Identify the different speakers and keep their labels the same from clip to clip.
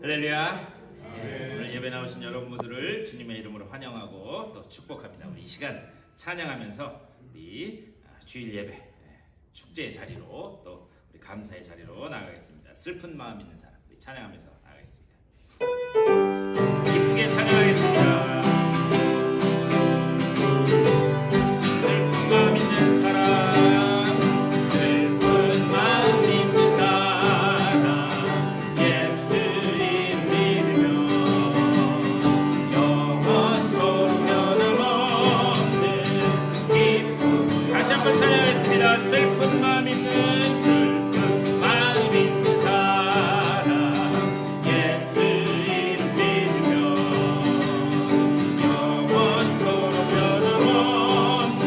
Speaker 1: 할렐루야. 오늘 예배 나오신 여러분들을 주님의 이름으로 환영하고 또 축복합니다. 우리 이 시간 찬양하면서 우리 주일 예배 축제의 자리로 또 우리 감사의 자리로 나가겠습니다. 슬픈 마음 있는 사람 우리 찬양하면서 나가겠습니다. 기쁘게 찬양하겠습니다. 슬픈 마음 있는 사람, 슬픈 마음 있는 사람, 예수님 믿으며 영원토록 변함없는 기쁨. 다시 한번 찬양하겠습니다. 슬픈 마음 있는 슬픈 마음 있는 사람, 예수 이름 믿으며 영원토록 변함없는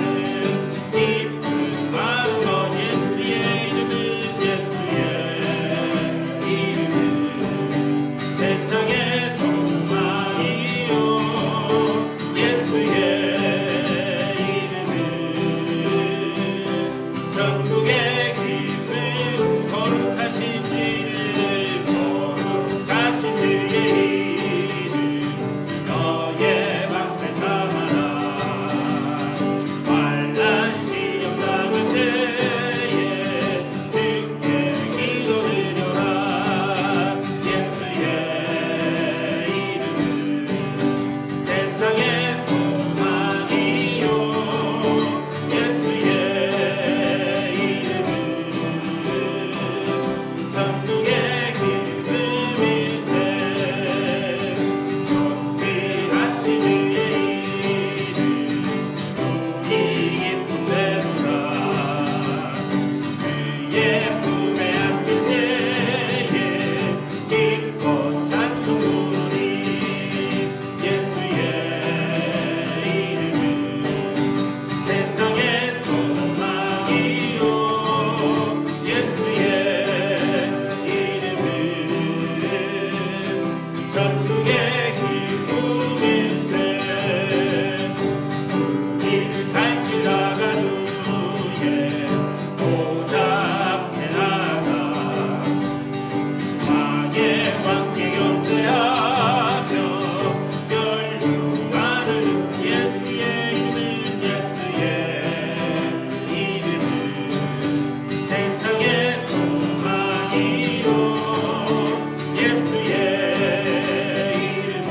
Speaker 1: 기쁜 마음. 예수의 이름은 예수의 이름은 세상의 소망이요, 예수의 이름은 천국의 기쁨. 거룩하신 이름, 거룩하신 주의 이름, 너의 방패 삼아라. 환난 시험 당할 때에 주께 기도드려라. 예수의 이름은 세상의 소망이요, 예수의 이름은 천국의 기쁨일세. 존귀하신 주의 이름, 우리 기쁨 되노라. 주의 품에 안길 때에 기뻐 찬송 부르리. 예수의 이름은 세상의 소망이요, 예수의 이름은 천국의 기쁨일세. 우리는 갈 길 나간 후에 보좌 앞에 나가 왕의 왕께 경배하며 멸류관을. 예수의 이름은 예수의 이름은 세상의 소망이요, 예수의 이름은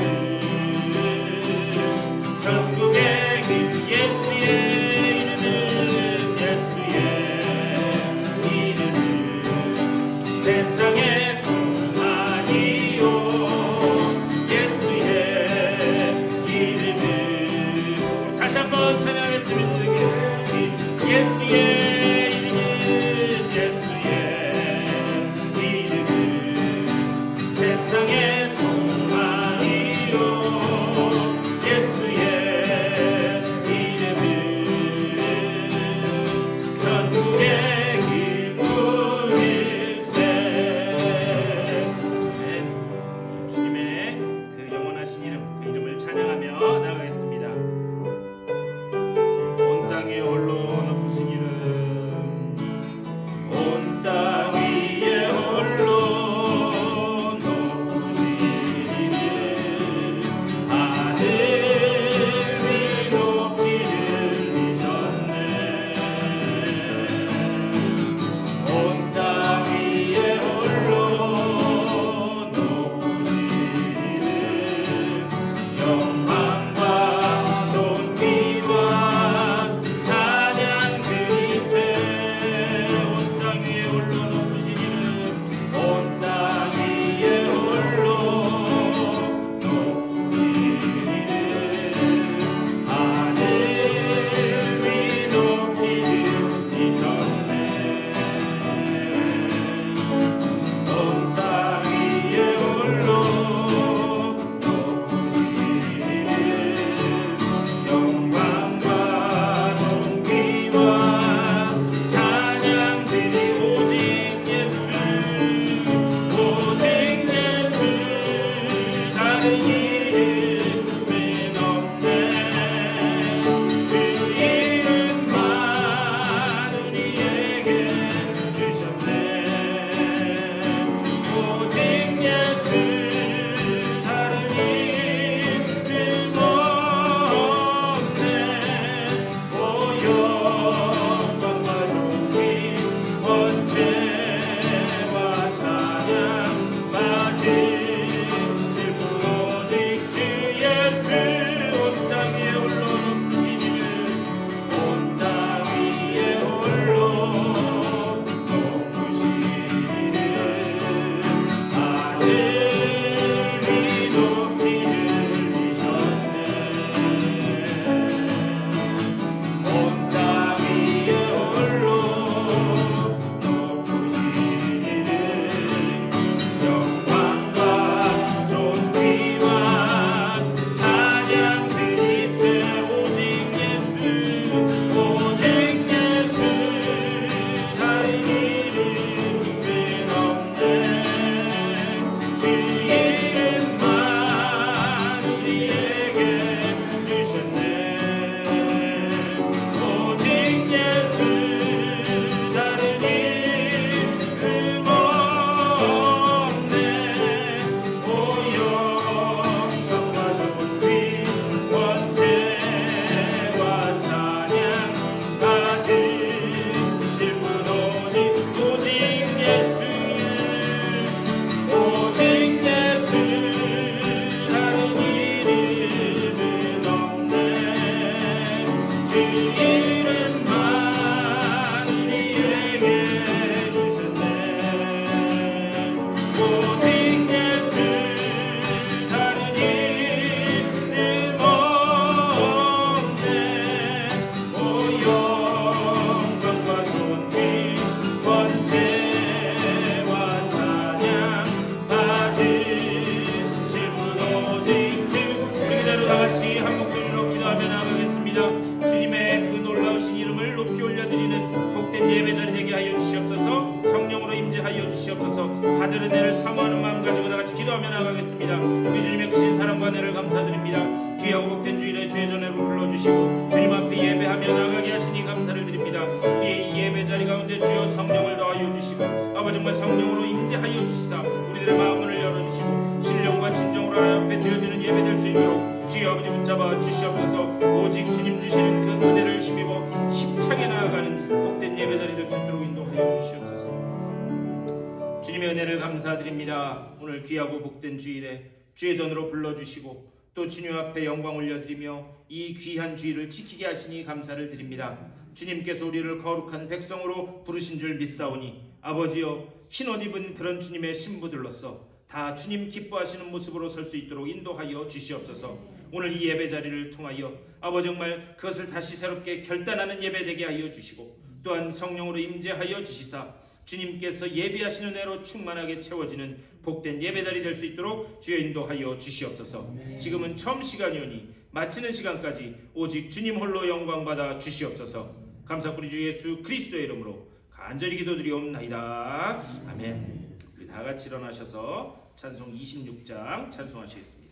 Speaker 1: 천국의 길. 예수의 이름은 예수의 이름은 세상의 소망이요, 예수의 이름은. 다시 한번 찬양하겠습니다. 예수의 이름은 예수의 이름은 세상의 소망이요, 예수의 이름은 천국의 기쁨일세. 주님의 그 영원하신 이름, 그 이름을 찬양하며 나가겠습니다. 온 땅에 홀로 높으신 이름, 온 땅 위에 홀로 높으신 이름, 하늘 위 높이 들리셨네. 온 땅 위에 홀로 높으신 이름, 영광과 존귀와 찬양 드리세. 온 땅 위에 홀로 높으신 이름, 온 땅 위에 홀로 높으신 이름, 하늘 위 높이 들리셨네. 온 땅 위에 홀로 높으신 이름, 영광과 존귀와 찬양들이 오직 예수, 오직 예수, 다른 이름은 없네. 주 이름만 우리에게 주셨네. 오직 예수, 감사드립니다. 주님의 그 놀라우신 이름을 높이 올려드리는 복된 예배자리 되게 하여 주시옵소서. 성령으로 임재하여 주시옵소서. 받을 은혜를 사모하는 마음 가지고 다같이 기도하며 나가겠습니다. 우리 주님의 크신 사랑과 은혜를 감사드립니다. 귀하고 복된 주일에 주의 전에로 불러주시고 주님 앞에 예배하며 나가게 하시니 감사를 드립니다. 우리의 이 예배자리 가운데 주여 성령을 더하여 주시고 아버지 정말 성령으로 임재하여 주시사 우리들의 마음을 열어주시고 신령과 진정으로 하나님 앞에 드려지는 예배 될 수 있도록 주여 아버지 붙잡아 주시옵소서. 오직 주님 주시는 그 은혜를 힘입어 힘차게 나아가는 복된 예배자리 될 수 있도록 인도하여 주시옵소서. 주님의 은혜를 감사드립니다. 오늘 귀하고 복된 주일에 주의 전으로 불러주시고 또 주님 앞에 영광 올려드리며 이 귀한 주일을 지키게 하시니 감사를 드립니다. 주님께서 우리를 거룩한 백성으로 부르신 줄 믿사오니 아버지여 흰옷 입은 그런 주님의 신부들로서 다 주님 기뻐하시는 모습으로 설 수 있도록 인도하여 주시옵소서. 오늘 이 예배 자리를 통하여 아버지 정말 그것을 다시 새롭게 결단하는 예배 되게 하여 주시고 또한 성령으로 임재하여 주시사 주님께서 예비하시는 은혜로 충만하게 채워지는 복된 예배자리 될 수 있도록 주여 인도하여 주시옵소서. 지금은 처음 시간이오니 마치는 시간까지 오직 주님 홀로 영광받아 주시옵소서. 감사드리 주 예수 그리스도의 이름으로 간절히 기도드리옵나이다. 아멘. 우리 다같이 일어나셔서 찬송 26장 찬송하시겠습니다.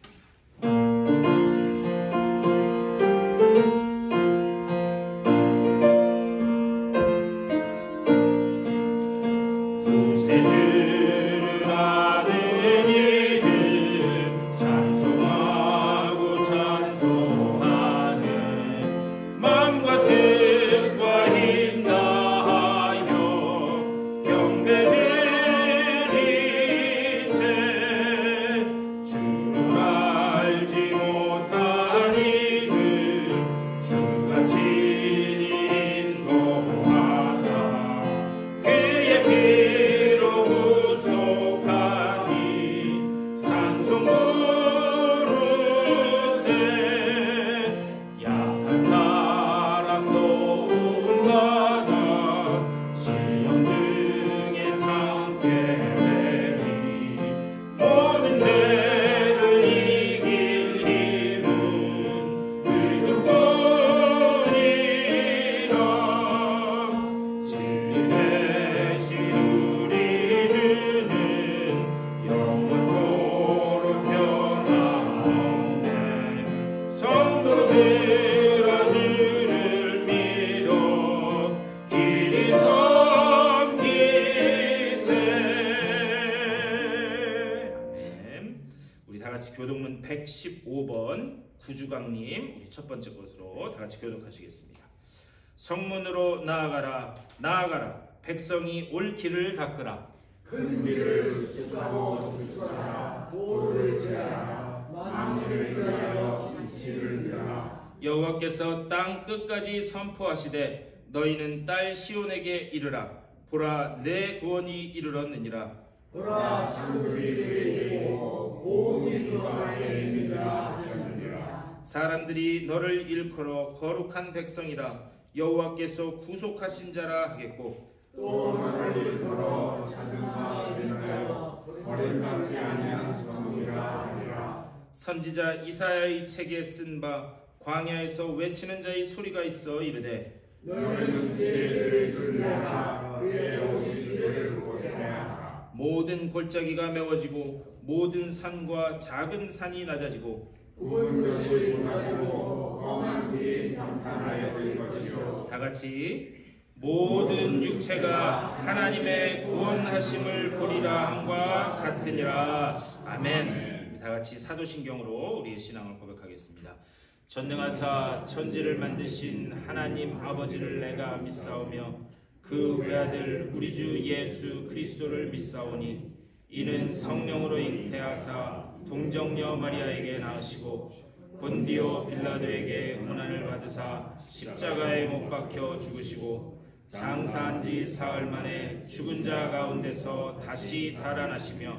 Speaker 1: 교독문 115번 구주강님 우리 첫 번째 것으로 다 같이 교독하시겠습니다. 성문으로 나아가라 나아가라 백성이 올 길을 닦으라
Speaker 2: 큰 길을 수축하고 수축하라 도를 제하라 만민을 위하여 진실을 들으라.
Speaker 1: 여호와께서 땅 끝까지 선포하시되 너희는 딸 시온에게 이르라 보라 내 구원이 이르렀느니라.
Speaker 2: 보라 산들이 그에게 있고 모든 그 안에 있느니라 하셨느니라.
Speaker 1: 사람들이 너를 일컬어 거룩한 백성이라 여호와께서 구속하신 자라 하겠고
Speaker 2: 또 너를 일컬어 찬송하게 하여 버림받지 아니한 성이라 하리라.
Speaker 1: 선지자 이사야의 책에 쓴 바 광야에서 외치는 자의 소리가 있어 이르되
Speaker 2: 너는 죄를 준비하라 그의 오시기를 보내라.
Speaker 1: 모든 골짜기가 메워지고 모든 산과 작은 산이 낮아지고
Speaker 2: 구분 것이 무너지고 험한 길이 평탄하여질 것이요.
Speaker 1: 다같이 모든 육체가 하나님의 구원하심을 보리라 함과 같으니라. 아멘. 다같이 사도신경으로 우리의 신앙을 고백하겠습니다. 전능하사 천지를 만드신 하나님 아버지를 내가 믿사오며 그 외아들 우리 주 예수 그리스도를 믿사오니 이는 성령으로 잉태하사 동정녀 마리아에게 낳으시고 본디오 빌라도에게 고난을 받으사 십자가에 못 박혀 죽으시고 장사한 지 사흘 만에 죽은 자 가운데서 다시 살아나시며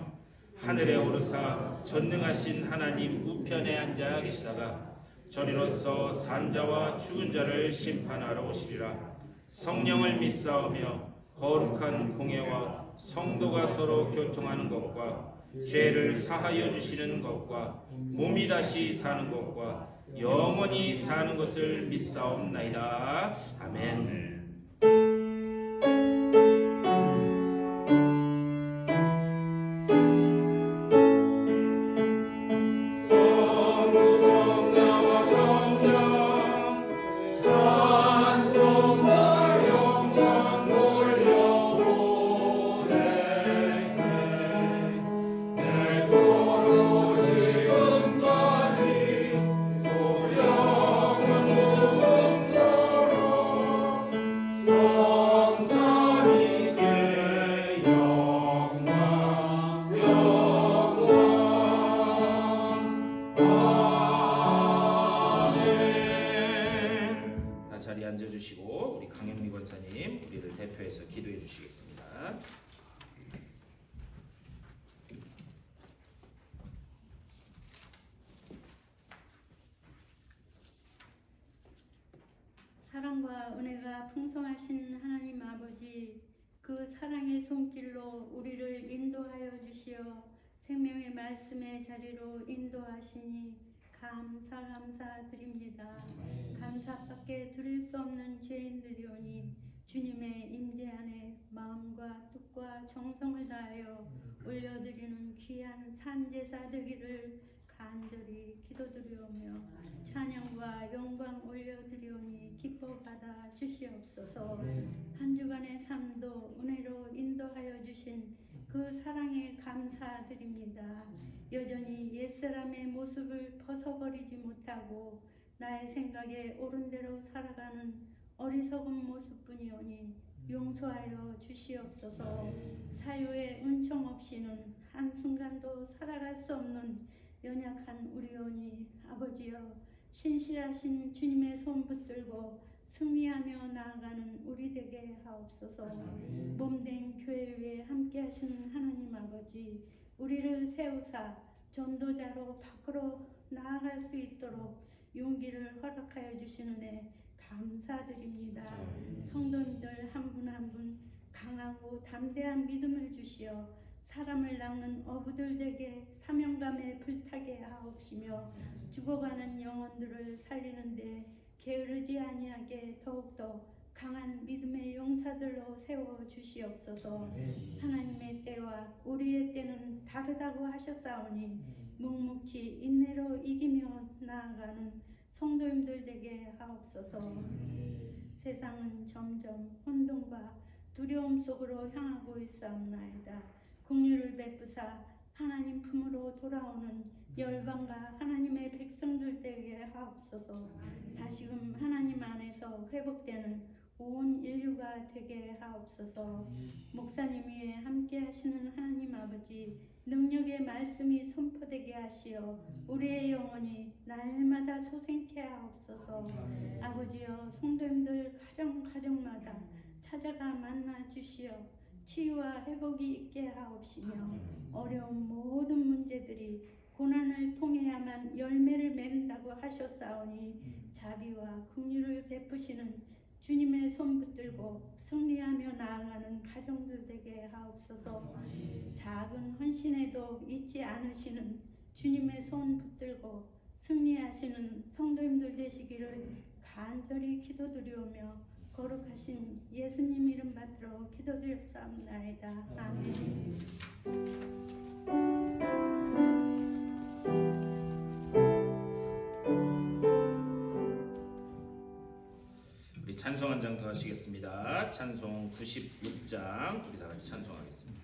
Speaker 1: 하늘에 오르사 전능하신 하나님 우편에 앉아 계시다가 저리로서 산자와 죽은 자를 심판하러 오시리라. 성령을 믿사오며 거룩한 공예와 성도가 서로 교통하는 것과 죄를 사하여 주시는 것과 몸이 다시 사는 것과 영원히 사는 것을 믿사옵나이다. 아멘. 자리에 앉아주시고 우리 강영미 권사님 우리를 대표해서 기도해 주시겠습니다.
Speaker 3: 사랑과 은혜가 풍성하신 하나님 아버지, 그 사랑의 손길로 우리를 인도하여 주시어 생명의 말씀의 자리로 인도하시니 감사드립니다. 감사밖에 드릴 수 없는 죄인들이오니 주님의 임재 안에 마음과 뜻과 정성을 다하여 올려드리는 귀한 산제사 되기를 간절히 기도드리오며 찬양과 영광 올려드리오니 기뻐 받아 주시옵소서. 한 주간의 삶도 은혜로 인도하여 주신 그 사랑에 감사드립니다. 여전히 옛사람의 모습을 벗어버리지 못하고 나의 생각에 옳은 대로 살아가는 어리석은 모습뿐이오니 용서하여 주시옵소서. 사유의 은총 없이는 한순간도 살아갈 수 없는 연약한 우리오니 아버지여, 신실하신 주님의 손 붙들고 승리하며 나아가는 우리 되게 하옵소서. 몸된 교회 위에 함께 하시는 하나님 아버지, 우리를 세우사 전도자로 밖으로 나아갈 수 있도록 용기를 허락하여 주시는 감사드립니다. 성도님들 한 분 한 분 강하고 담대한 믿음을 주시어 사람을 낚는 어부들 되게 사명감에 불타게 하옵시며 죽어가는 영혼들을 살리는데 게으르지 아니하게 더욱더 강한 믿음의 용사들로 세워 주시옵소서. 하나님의 때와 우리의 때는 다르다고 하셨사오니 묵묵히 인내로 이기며 나아가는 성도님들 되게 하옵소서. 세상은 점점 혼돈과 두려움 속으로 향하고 있사옵나이다. 긍휼을 베푸사 하나님 품으로 돌아오는 열방과 하나님의 백성들 되게 하옵소서. 다시금 하나님 안에서 회복되는 온 인류가 되게 하옵소서. 목사님 위에 함께 하시는 하나님 아버지, 능력의 말씀이 선포되게 하시어 우리의 영혼이 날마다 소생케 하옵소서. 아버지여, 성도님들 가정마다 찾아가 만나 주시어 치유와 회복이 있게 하옵시며 어려운 모든 문제들이 고난을 통해야만 열매를 맺는다고 하셨사오니 자비와 긍휼을 베푸시는 주님의 손 붙들고 승리하며 나아가는 가정들 되게 하옵소서. 작은 헌신에도 잊지 않으시는 주님의 손 붙들고 승리하시는 성도님들 되시기를 간절히 기도드리오며 거룩하신 예수님 이름 받들어 기도드렸사옵나이다. 아멘.
Speaker 1: 우리 찬송 한 장 더 하시겠습니다. 찬송 96장 우리 다 같이 찬송하겠습니다.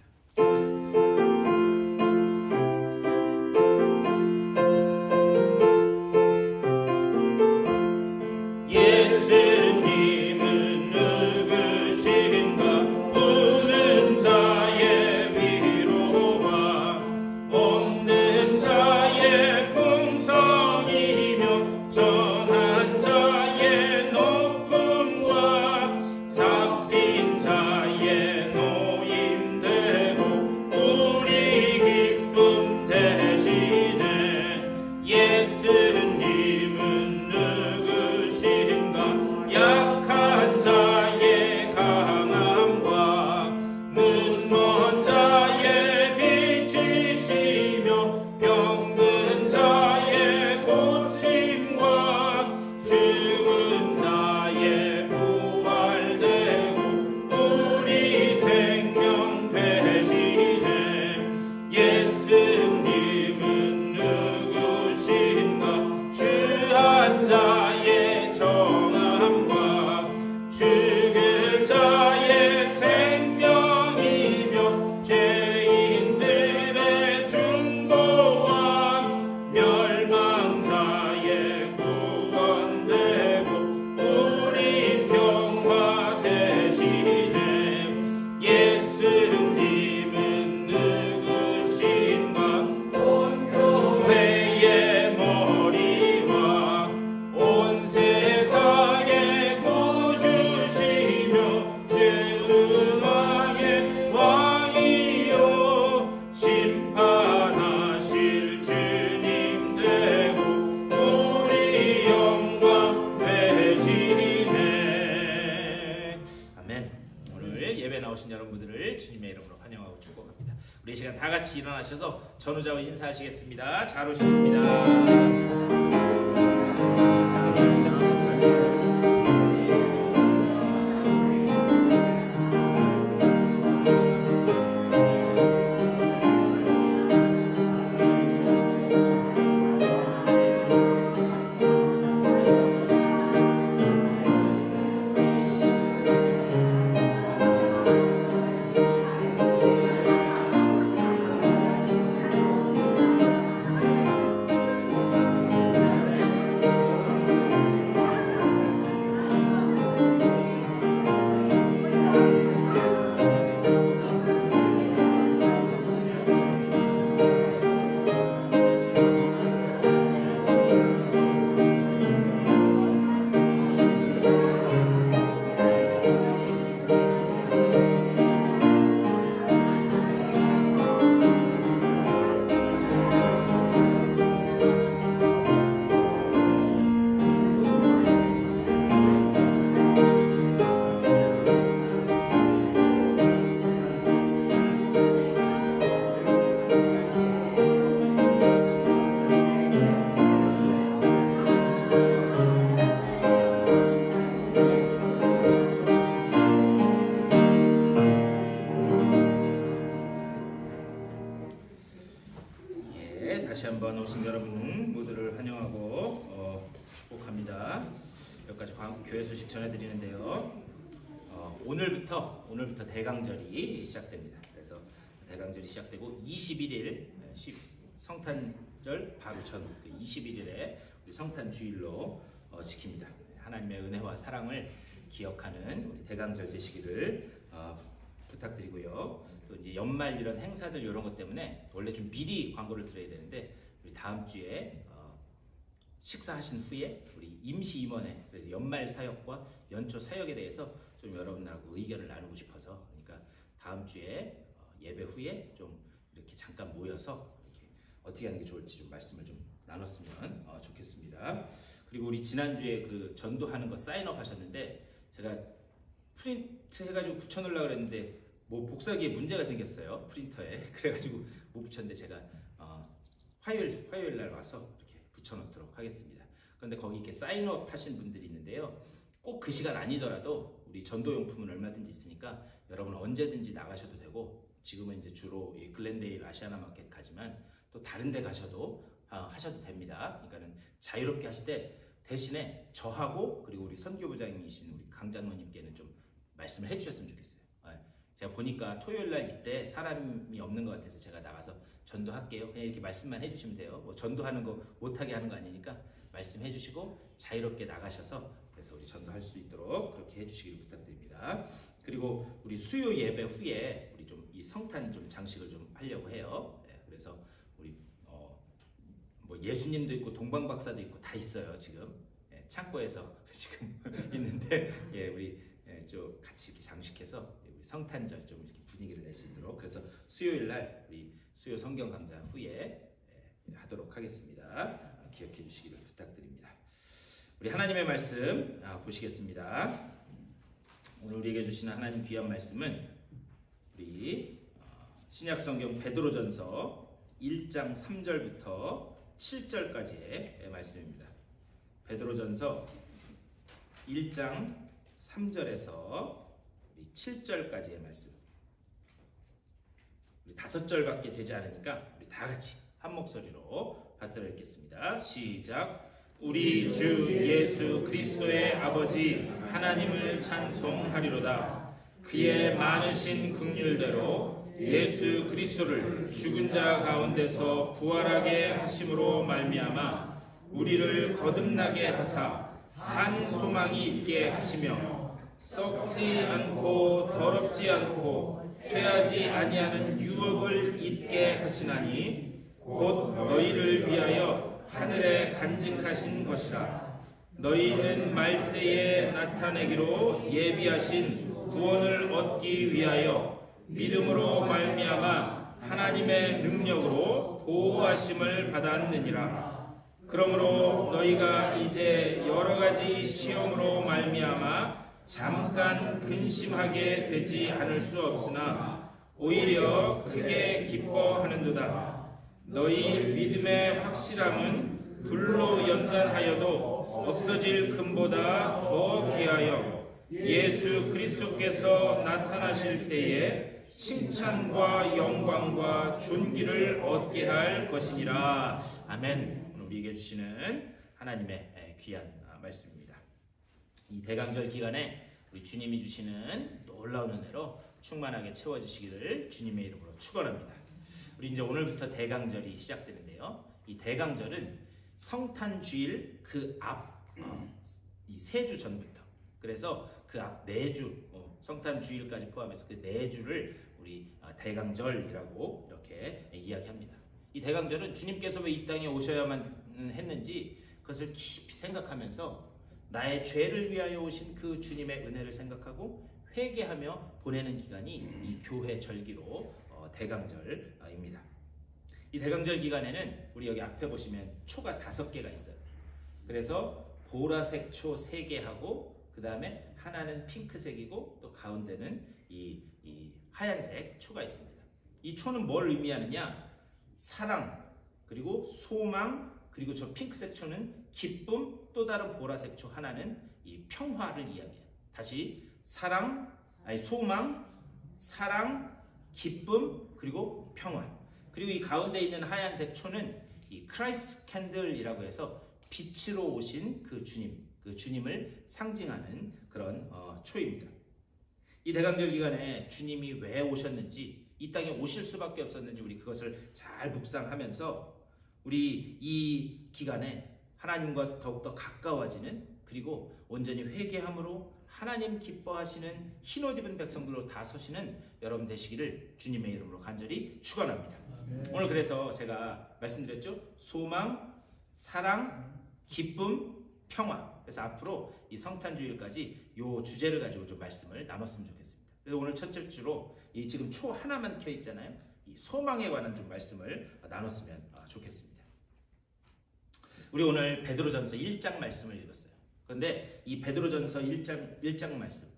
Speaker 2: 잡힌 자의 노임되고
Speaker 1: 우리 이 시간 다 같이 일어나셔서 전우자와 인사하시겠습니다. 잘 오셨습니다. 다시 한번 오신 여러분 모두를 환영하고 축복합니다. 몇 가지 교회 소식 전해드리는데요. 오늘부터 대강절이 시작됩니다. 그래서 대강절이 시작되고 21일 성탄절 바로 전 21일에 우리 성탄 주일로 지킵니다. 하나님의 은혜와 사랑을 기억하는 우리 대강절 되시기를 부탁드리고요. 또 이제 연말 이런 행사들 이런 것 때문에 원래 좀 미리 광고를 드려야 되는데 우리 다음 주에 식사하신 후에 우리 임시 임원회 그래서 연말 사역과 연초 사역에 대해서 좀 여러분하고 의견을 나누고 싶어서 그러니까 다음 주에 예배 후에 좀 이렇게 잠깐 모여서 이렇게 어떻게 하는 게 좋을지 좀 말씀을 좀 나눴으면 좋겠습니다. 그리고 우리 지난주에 그 전도하는 거 사인업 하셨는데 제가 프린트 해가지고 붙여놓으려고 그랬는데 뭐 복사기에 문제가 생겼어요. 프린터에. 그래가지고 못 붙였는데 제가 화요일 날 와서 이렇게 붙여놓도록 하겠습니다. 그런데 거기 이렇게 사인업 하신 분들이 있는데요. 꼭 그 시간 아니더라도 우리 전도용품은 얼마든지 있으니까 여러분 언제든지 나가셔도 되고 지금은 이제 주로 이 글렌데일 아시아나 마켓 가지만 또 다른 데 가셔도 하셔도 됩니다. 그러니까는 자유롭게 하시되 대신에 저하고 그리고 우리 선교부장님이신 우리 강장로님께는 좀 말씀을 해주셨으면 좋겠어요. 제가 보니까 토요일 날 이때 사람이 없는 것 같아서 제가 나가서 전도할게요. 그냥 이렇게 말씀만 해주시면 돼요. 뭐 전도하는 거 못하게 하는 거 아니니까 말씀해 주시고 자유롭게 나가셔서 그래서 우리 전도할 수 있도록 그렇게 해주시기를 부탁드립니다. 그리고 우리 수요 예배 후에 우리 좀 이 성탄 좀 장식을 좀 하려고 해요. 그래서 우리 뭐 예수님도 있고 동방박사도 있고 다 있어요 지금 창고에서 지금 있는데 우리 좀 같이 이렇게 장식해서 우리 성탄절 좀 이렇게 분위기를 낼 수 있도록 그래서 수요일 날 우리 수요 성경 강좌 후에 하도록 하겠습니다. 기억해 주시기를 부탁드립니다. 우리 하나님의 말씀 보시겠습니다. 오늘 우리에게 주시는 하나님 귀한 말씀은 우리 신약 성경 베드로전서 1장 3절부터 7절까지의 말씀입니다. 베드로전서 1장 3절에서 7절까지의 말씀. 우리 5절밖에 되지 않으니까 우리 다 같이 한 목소리로 받들어 읽겠습니다. 시작. 우리 주 예수 그리스도의 아버지 하나님을 찬송하리로다. 그의 많으신 긍휼대로 예수 그리스도를 죽은 자 가운데서 부활하게 하심으로 말미암아 우리를 거듭나게 하사 산 소망이 있게 하시며 썩지 않고 더럽지 않고 쇠하지 아니하는 유업을 잊게 하시나니 곧 너희를 위하여 하늘에 간직하신 것이라. 너희는 말세에 나타내기로 예비하신 구원을 얻기 위하여 믿음으로 말미암아 하나님의 능력으로 보호하심을 받았느니라. 그러므로 너희가 이제 여러 가지 시험으로 말미암아 잠깐 근심하게 되지 않을 수 없으나 오히려 크게 기뻐하는도다. 너희 믿음의 확실함은 불로 연단하여도 없어질 금보다 더 귀하여 예수 그리스도께서 나타나실 때에 칭찬과 영광과 존귀를 얻게 할 것이니라. 아멘. 오늘 우리에게 주시는 하나님의 귀한 말씀입니다. 이 대강절 기간에 우리 주님이 주시는 놀라운 은혜로 충만하게 채워지시기를 주님의 이름으로 축원합니다. 우리 이제 오늘부터 대강절이 시작되는데요. 이 대강절은 성탄주일 그 앞 이 3주 전부터, 그래서 그 앞 4주, 성탄주일까지 포함해서 그 4주를 우리 대강절이라고 이렇게 이야기합니다. 이 대강절은 주님께서 왜 이 땅에 오셔야만 했는지 그것을 깊이 생각하면서 나의 죄를 위하여 오신 그 주님의 은혜를 생각하고 회개하며 보내는 기간이 이 교회 절기로 대강절입니다. 이 대강절 기간에는 우리 여기 앞에 보시면 초가 5개가 있어요. 그래서 보라색 초 3개 하고 그 다음에 하나는 핑크색이고 또 가운데는 이 하얀색 초가 있습니다. 이 초는 뭘 의미하느냐? 사랑, 그리고 소망, 그리고 저 핑크색 초는 기쁨, 또 다른 보라색 초 하나는 이 평화를 이야기해요. 다시 소망, 사랑, 기쁨, 그리고 평화. 그리고 이 가운데 있는 하얀색 초는 이 크라이스트 캔들이라고 해서 빛으로 오신 그 주님을 상징하는 그런 초입니다. 이 대강절 기간에 주님이 왜 오셨는지, 이 땅에 오실 수밖에 없었는지 우리 그것을 잘 묵상하면서 우리 이 기간에 하나님과 더욱더 가까워지는, 그리고 온전히 회개함으로 하나님 기뻐하시는 흰옷 입은 백성들로 다 서시는 여러분 되시기를 주님의 이름으로 간절히 축원합니다. 오늘 그래서 제가 말씀드렸죠. 소망, 사랑, 기쁨, 평화. 그래서 앞으로 이 성탄주일까지 이 주제를 가지고 좀 말씀을 나눴으면 좋겠습니다. 그래서 오늘 첫째 주로 이 지금 초 하나만 켜 있잖아요. 이 소망에 관한 좀 말씀을 나눴으면 좋겠습니다. 우리 오늘 베드로전서 1장 말씀을 읽었어요. 그런데 이 베드로전서 1장 말씀,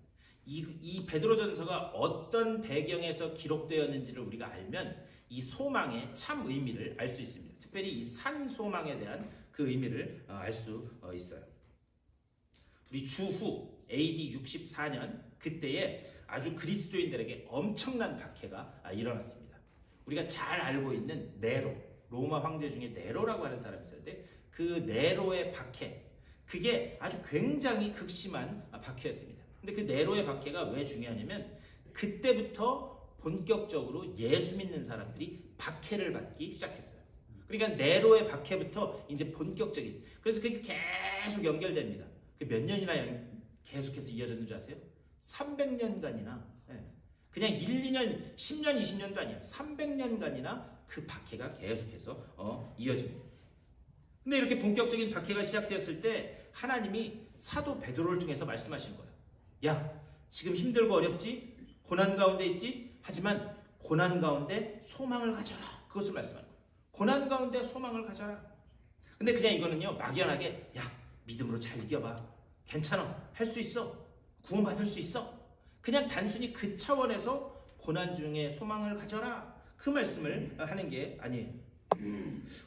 Speaker 1: 이 베드로전서가 어떤 배경에서 기록되었는지를 우리가 알면 이 소망의 참 의미를 알 수 있습니다. 특별히 이 산 소망에 대한 그 의미를 알 수 있어요. 우리 주후 AD 64년 그때에 아주 그리스도인들에게 엄청난 박해가 일어났습니다. 우리가 잘 알고 있는 네로, 로마 황제 중에 네로라고 하는 사람이 있었는데 그 네로의 박해, 그게 아주 굉장히 극심한 박해였습니다. 근데 그 네로의 박해가 왜 중요하냐면 그때부터 본격적으로 예수 믿는 사람들이 박해를 받기 시작했어요. 그러니까 네로의 박해부터 이제 본격적인, 그래서 그게 계속 연결됩니다. 몇 년이나 계속해서 이어졌는 줄 아세요? 300년간이나, 그냥 1, 2년, 10년, 20년도 아니에요. 300년간이나 그 박해가 계속해서 이어집니다. 근데 이렇게 본격적인 박해가 시작되었을 때 하나님이 사도 베드로를 통해서 말씀하신 거예요. 야, 지금 힘들고 어렵지? 고난 가운데 있지? 하지만 고난 가운데 소망을 가져라. 그것을 말씀하는 거예요. 고난 가운데 소망을 가져라. 근데 그냥 이거는요, 막연하게 야, 믿음으로 잘 이겨봐. 괜찮아. 할 수 있어. 구원받을 수 있어. 그냥 단순히 그 차원에서 고난 중에 소망을 가져라. 그 말씀을 하는 게 아니에요.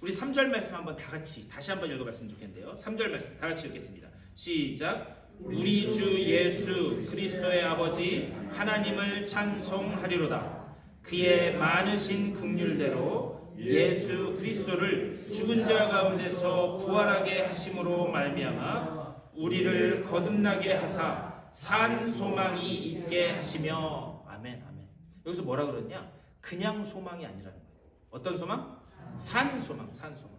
Speaker 1: 우리 3절 말씀 한번 다시 한번 읽어봤으면 좋겠는데요. 3절 말씀 다 같이 읽겠습니다. 시작. 우리 주 예수 그리스도의 아버지 하나님을 찬송하리로다. 그의 많으신 긍휼대로 예수 그리스도를 죽은 자 가운데서 부활하게 하심으로 말미암아 우리를 거듭나게 하사 산 소망이 있게 하시며. 아멘, 아멘. 여기서 뭐라 그러냐? 그냥 소망이 아니라는 거예요. 어떤 소망? 산 소망, 산 소망.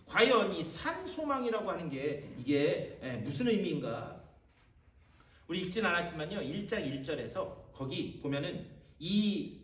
Speaker 1: 과연 이 산 소망이라고 하는 게 이게 무슨 의미인가? 우리 읽진 않았지만요, 1장 1절에서 거기 보면은 이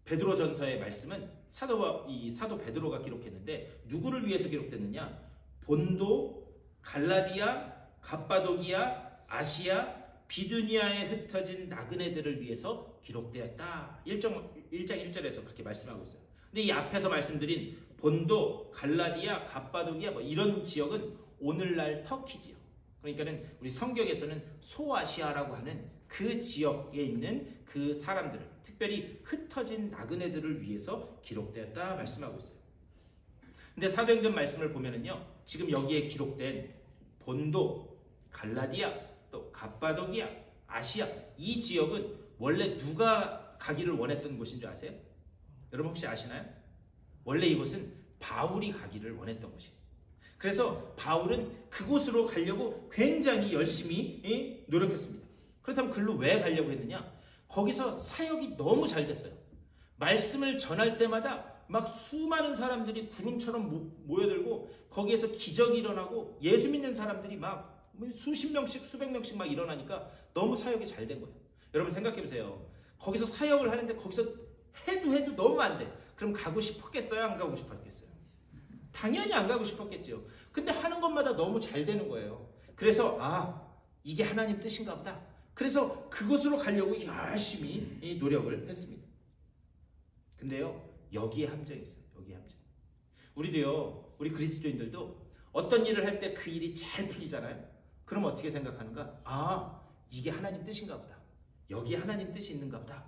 Speaker 1: 베드로전서의 말씀은 사도 베드로가 기록했는데 누구를 위해서 기록됐느냐? 본도, 갈라디아, 갑바도기아, 아시아, 비두니아에 흩어진 나그네들을 위해서 기록되었다. 1장 1절에서 그렇게 말씀하고 있어요. 근데 이 앞에서 말씀드린 본도, 갈라디아, 갑바도기아 이런 지역은 오늘날 터키 지역. 그러니까는 우리 성경에서는 소아시아라고 하는 그 지역에 있는 그 사람들, 특별히 흩어진 나그네들을 위해서 기록되었다 말씀하고 있어요. 근데 사도행전 말씀을 보면은요, 지금 여기에 기록된 본도, 갈라디아, 또 갑바도기아, 아시아, 이 지역은 원래 누가 가기를 원했던 곳인 줄 아세요? 여러분 혹시 아시나요? 원래 이곳은 바울이 가기를 원했던 곳이에요. 그래서 바울은 그곳으로 가려고 굉장히 열심히 노력했습니다. 그렇다면 글로 왜 가려고 했느냐? 거기서 사역이 너무 잘 됐어요. 말씀을 전할 때마다 막 수많은 사람들이 구름처럼 모여들고 거기에서 기적이 일어나고 예수 믿는 사람들이 막 수십 명씩 수백 명씩 막 일어나니까 너무 사역이 잘 된 거예요. 여러분 생각해 보세요. 거기서 사역을 하는데 거기서 해도 너무 안 돼. 그럼 가고 싶었겠어요? 안 가고 싶었겠어요? 당연히 안 가고 싶었겠죠. 근데 하는 것마다 너무 잘 되는 거예요. 그래서 이게 하나님 뜻인가 보다. 그래서 그곳으로 가려고 열심히 노력을 했습니다. 근데요, 여기에 함정이 있어요. 여기에 함정. 우리도요, 우리 그리스도인들도 어떤 일을 할 때 그 일이 잘 풀리잖아요. 그럼 어떻게 생각하는가? 이게 하나님 뜻인가 보다. 여기에 하나님 뜻이 있는가 보다.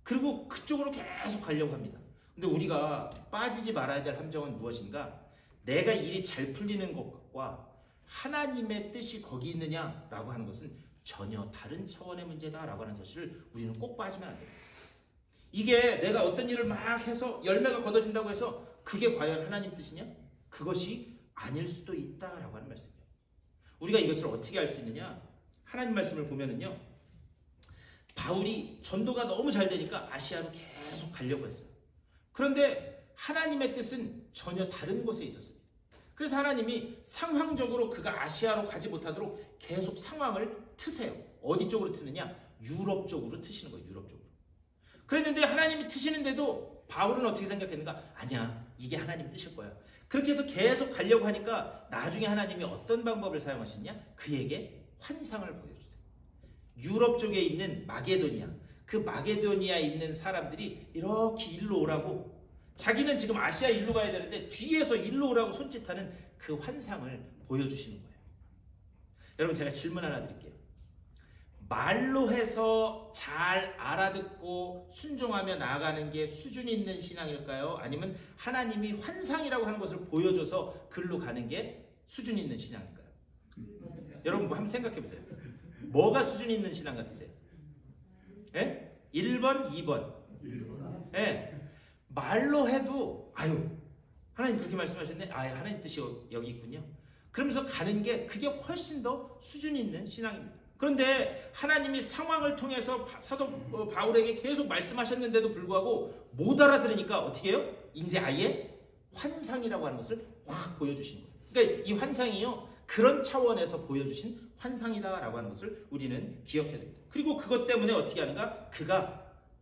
Speaker 1: 그리고 그쪽으로 계속 가려고 합니다. 근데 우리가 빠지지 말아야 될 함정은 무엇인가? 내가 일이 잘 풀리는 것과 하나님의 뜻이 거기 있느냐라고 하는 것은 전혀 다른 차원의 문제다라고 하는 사실을 우리는 꼭 빠지면 안 돼요. 이게 내가 어떤 일을 막 해서 열매가 거둬진다고 해서 그게 과연 하나님 뜻이냐? 그것이 아닐 수도 있다라고 하는 말씀이에요. 우리가 이것을 어떻게 알 수 있느냐? 하나님 말씀을 보면은요, 바울이 전도가 너무 잘 되니까 아시아로 계속 가려고 했어요. 그런데 하나님의 뜻은 전혀 다른 곳에 있었습니다. 그래서 하나님이 상황적으로 그가 아시아로 가지 못하도록 계속 상황을 트세요. 어디 쪽으로 트느냐? 유럽 쪽으로 트시는 거예요. 유럽 쪽으로. 그랬는데 하나님이 트시는데도 바울은 어떻게 생각했는가? 아니야, 이게 하나님 뜻일 거야. 그렇게 해서 계속 가려고 하니까 나중에 하나님이 어떤 방법을 사용하시냐? 그에게 환상을 보여주세요. 유럽 쪽에 있는 마게도니아, 그 마게도니아에 있는 사람들이 이렇게 일로 오라고, 자기는 지금 아시아 일로 가야 되는데 뒤에서 일로 오라고 손짓하는 그 환상을 보여주시는 거예요. 여러분, 제가 질문 하나 드릴게요. 말로 해서 잘 알아듣고 순종하며 나아가는 게 수준 있는 신앙일까요? 아니면 하나님이 환상이라고 하는 것을 보여줘서 글로 가는 게 수준 있는 신앙일까요? 여러분 한번 생각해 보세요. 뭐가 수준 있는 신앙 같으세요? 1번, 2번. 말로 해도 하나님 그렇게 말씀하셨네. 하나님 뜻이 여기 있군요. 그러면서 가는 게 그게 훨씬 더 수준 있는 신앙입니다. 그런데 하나님이 상황을 통해서 사도 바울에게 계속 말씀하셨는데도 불구하고 못 알아들으니까 어떻게 해요? 이제 아예 환상이라고 하는 것을 확 보여주시는 거예요. 그러니까 이 환상이요, 그런 차원에서 보여주신 환상이다라고 하는 것을 우리는 기억해야 됩니다. 그리고 그것 때문에 어떻게 하는가?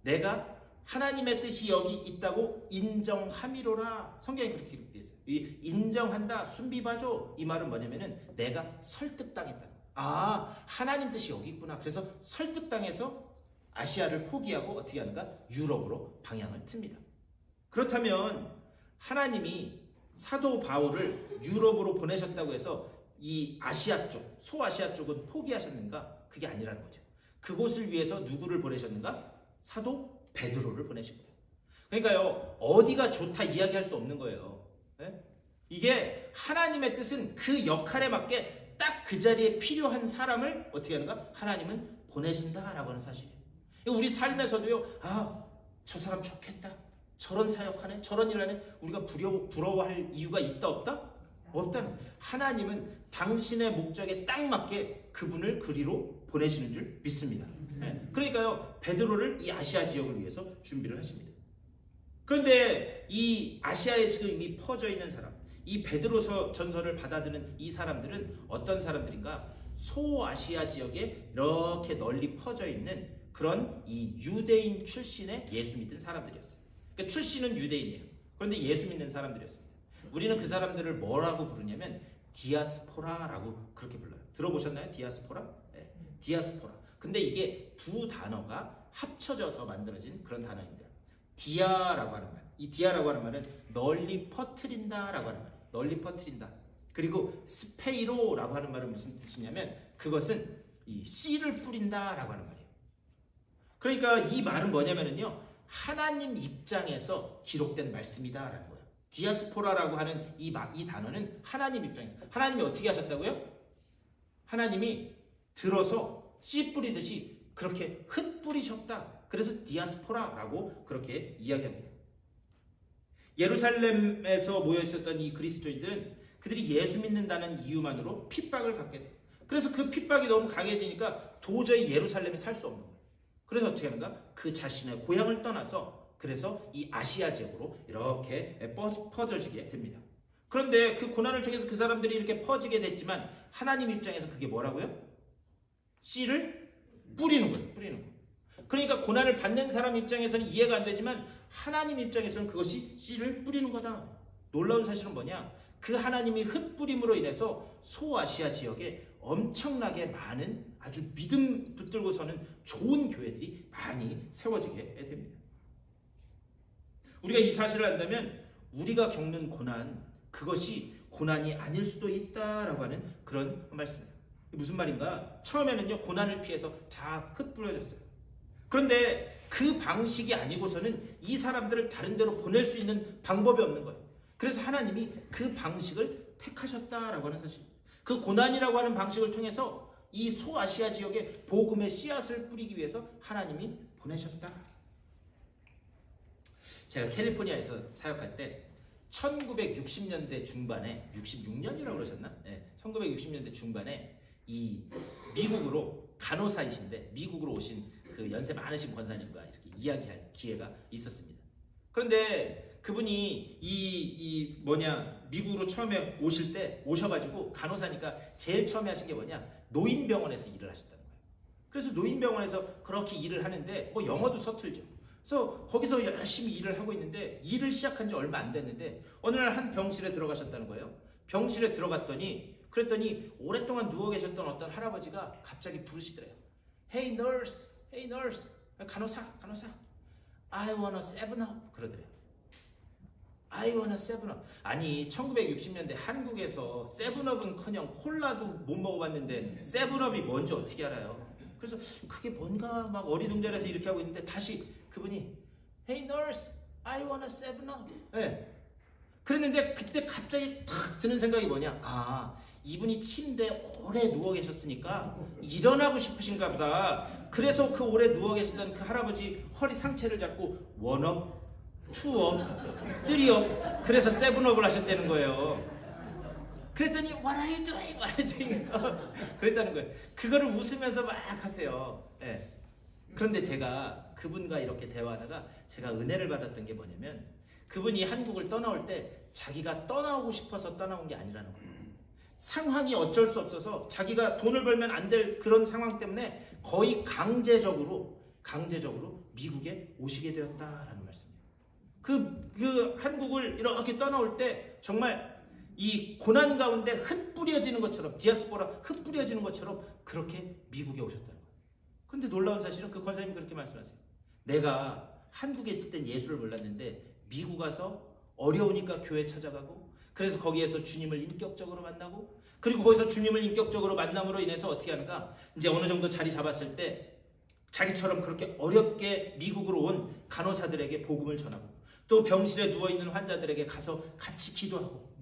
Speaker 1: 내가 하나님의 뜻이 여기 있다고 인정함이로라. 성경에 그렇게 기록되어 있어요. 이 인정한다, 순비바죠. 이 말은 뭐냐면은 내가 설득당했다. 하나님 뜻이 여기 있구나. 그래서 설득당해서 아시아를 포기하고 어떻게 하는가? 유럽으로 방향을 틉니다. 그렇다면 하나님이 사도 바울을 유럽으로 보내셨다고 해서 이 아시아 쪽, 소아시아 쪽은 포기하셨는가? 그게 아니라는 거죠. 그곳을 위해서 누구를 보내셨는가? 사도 베드로를 보내신 거예요. 그러니까요, 어디가 좋다 이야기할 수 없는 거예요. 이게 하나님의 뜻은 그 역할에 맞게 딱 그 자리에 필요한 사람을 어떻게 하는가? 하나님은 보내신다라고 하는 사실이에요. 우리 삶에서도요, 저 사람 좋겠다, 저런 사역하네, 저런 일 하네, 우리가 부러워할 이유가 있다 없다? 없다는. 하나님은 당신의 목적에 딱 맞게 그분을 그리로 보내시는 줄 믿습니다. 그러니까요, 베드로를 이 아시아 지역을 위해서 준비를 하십니다. 그런데 이 아시아에 지금 이미 퍼져 있는 사람, 이 베드로 전서를 받아드는 이 사람들은 어떤 사람들인가? 소아시아 지역에 이렇게 널리 퍼져 있는 그런 이 유대인 출신의 예수 믿는 사람들이었어요. 그러니까 출신은 유대인이에요. 그런데 예수 믿는 사람들이었습니다. 우리는 그 사람들을 뭐라고 부르냐면 디아스포라라고 그렇게 불러요. 들어보셨나요? 디아스포라? 네, 디아스포라. 근데 이게 두 단어가 합쳐져서 만들어진 그런 단어입니다. 디아라고 하는 말. 이 디아라고 하는 말은 널리 퍼트린다라고 하는 말. 널리 퍼트린다. 그리고 스페이로라고 하는 말은 무슨 뜻이냐면 그것은 이 씨를 뿌린다라고 하는 말이에요. 그러니까 이 말은 뭐냐면요, 하나님 입장에서 기록된 말씀이다라는 거예요. 디아스포라라고 하는 이 단어는 하나님 입장에서, 하나님이 어떻게 하셨다고요? 하나님이 들어서 씨 뿌리듯이 그렇게 흩뿌리셨다. 그래서 디아스포라라고 그렇게 이야기합니다. 예루살렘에서 모여 있었던 이 그리스도인들은 그들이 예수 믿는다는 이유만으로 핍박을 받게 돼요. 그래서 그 핍박이 너무 강해지니까 도저히 예루살렘에 살 수 없는 거예요. 그래서 어떻게 하는가? 그 자신의 고향을 떠나서 그래서 이 아시아 지역으로 이렇게 퍼져지게 됩니다. 그런데 그 고난을 통해서 그 사람들이 이렇게 퍼지게 됐지만 하나님 입장에서 그게 뭐라고요? 씨를 뿌리는 거예요. 뿌리는 거예요. 그러니까 고난을 받는 사람 입장에서는 이해가 안 되지만 하나님 입장에서는 그것이 씨를 뿌리는 거다. 놀라운 사실은 뭐냐? 그 하나님이 흩뿌림으로 인해서 소아시아 지역에 엄청나게 많은 아주 믿음 붙들고 서는 좋은 교회들이 많이 세워지게 됩니다. 우리가 이 사실을 안다면 우리가 겪는 고난, 그것이 고난이 아닐 수도 있다라고 하는 그런 말씀입니다. 무슨 말인가? 처음에는요, 고난을 피해서 다 흩뿌려졌어요. 그런데 그 방식이 아니고서는 이 사람들을 다른 데로 보낼 수 있는 방법이 없는 거예요. 그래서 하나님이 그 방식을 택하셨다라고 하는 사실. 그 고난이라고 하는 방식을 통해서 이 소아시아 지역에 복음의 씨앗을 뿌리기 위해서 하나님이 보내셨다. 제가 캘리포니아에서 사역할 때 1960년대 중반에, 66년이라고 그러셨나? 네, 1960년대 중반에 이 미국으로 간호사이신데 미국으로 오신 그 연세 많으신 권사님과 이렇게 이야기할 기회가 있었습니다. 그런데 그분이 미국으로 처음에 오셔가지고 간호사니까 제일 처음에 하신 게 뭐냐? 노인병원에서 일을 하셨다는 거예요. 그래서 노인병원에서 그렇게 일을 하는데 뭐 영어도 서툴죠. 그래서 거기서 열심히 일을 하고 있는데 일을 시작한 지 얼마 안 됐는데 어느 날 한 병실에 들어가셨다는 거예요. 병실에 그랬더니 오랫동안 누워 계셨던 어떤 할아버지가 갑자기 부르시더래요. Hey nurse, hey nurse, 간호사, I wanna 7up 그러더래요. I wanna 7up. 아니 1960년대 한국에서 7up은커녕 콜라도 못 먹어봤는데 7up이 뭔지 어떻게 알아요? 그래서 그게 뭔가 막 어리둥절해서 이렇게 하고 있는데 다시 그분이 Hey nurse, I wanna 7up. 네. 그랬는데 그때 갑자기 탁 드는 생각이 뭐냐? 아, 이분이 침대에 오래 누워 계셨으니까 일어나고 싶으신가 보다. 그래서 그 오래 누워 계셨던 그 할아버지 허리 상체를 잡고 1업, 2업, 3업 그래서 7업을 하셨다는 거예요. 그랬더니 What are you doing? What are you doing? 그랬다는 거예요. 그거를 웃으면서 막 하세요. 네. 그런데 제가 그분과 이렇게 대화하다가 제가 은혜를 받았던 게 뭐냐면 그분이 한국을 떠나올 때 자기가 떠나오고 싶어서 떠나온 게 아니라는 거예요. 상황이 어쩔 수 없어서 자기가 돈을 벌면 안 될 그런 상황 때문에 거의 강제적으로 미국에 오시게 되었다라는 말씀이에요. 그 한국을 이렇게 떠나올 때 정말 이 고난 가운데 흩뿌려지는 것처럼 디아스포라 흩뿌려지는 것처럼 그렇게 미국에 오셨다는 거예요. 그런데 놀라운 사실은 그 권사님이 그렇게 말씀하세요. 내가 한국에 있을 땐 예수를 몰랐는데 미국 가서 어려우니까 교회 찾아가고 그래서 거기에서 주님을 인격적으로 만나고 그리고 거기서 주님을 인격적으로 만남으로 인해서 어떻게 하는가? 이제 어느 정도 자리 잡았을 때 자기처럼 그렇게 어렵게 미국으로 온 간호사들에게 복음을 전하고 또 병실에 누워있는 환자들에게 가서 같이 기도하고